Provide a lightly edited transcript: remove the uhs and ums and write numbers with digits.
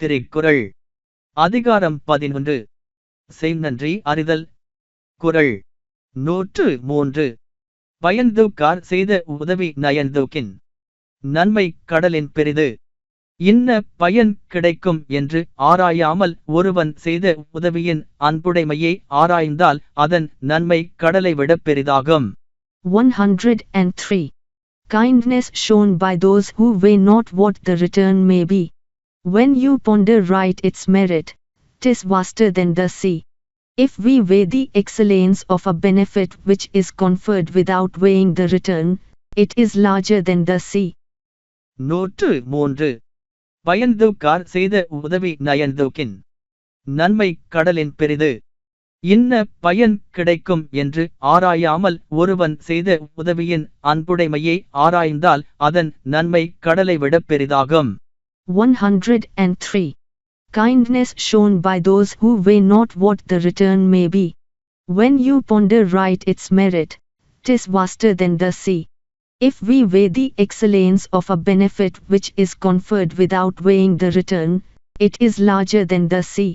திருக்குறள் அதிகாரம் 11 செய்நன்றி அறிதல். குறள் 103. பயன்தூக்கார் செய்த உதவி நயன்தூக்கின் நன்மை கடலின் பெரிது. இன்ன பயன் கிடைக்கும் என்று ஆராயாமல் ஒருவன் செய்த உதவியின் அன்புடைமையை ஆராய்ந்தால் அதன் நன்மை கடலை விட பெரிதாகும். 103. Kindness shown by those who weigh not what the return may be. When you ponder right its merit, 'tis vaster than the sea. If we weigh the excellence of a benefit which is conferred without weighing the return, it is larger than the sea. 103. பயன்தூக்கார் செய்த உதவி நயன்தூக்கின் நன்மை கடலின் பெரிது. இன்ன பயன் கிடைக்கும் என்று ஆராயாமல் ஒருவன் செய்த உதவியின் அன்புடைமையை ஆராய்ந்தால் அதன் நன்மை கடலை விட பெரிதாகும். 103. Kindness shown by those who weigh not what the return may be. When you ponder right its merit, 'tis vaster than the sea. If we weigh the excellence of a benefit which is conferred without weighing the return, it is larger than the sea.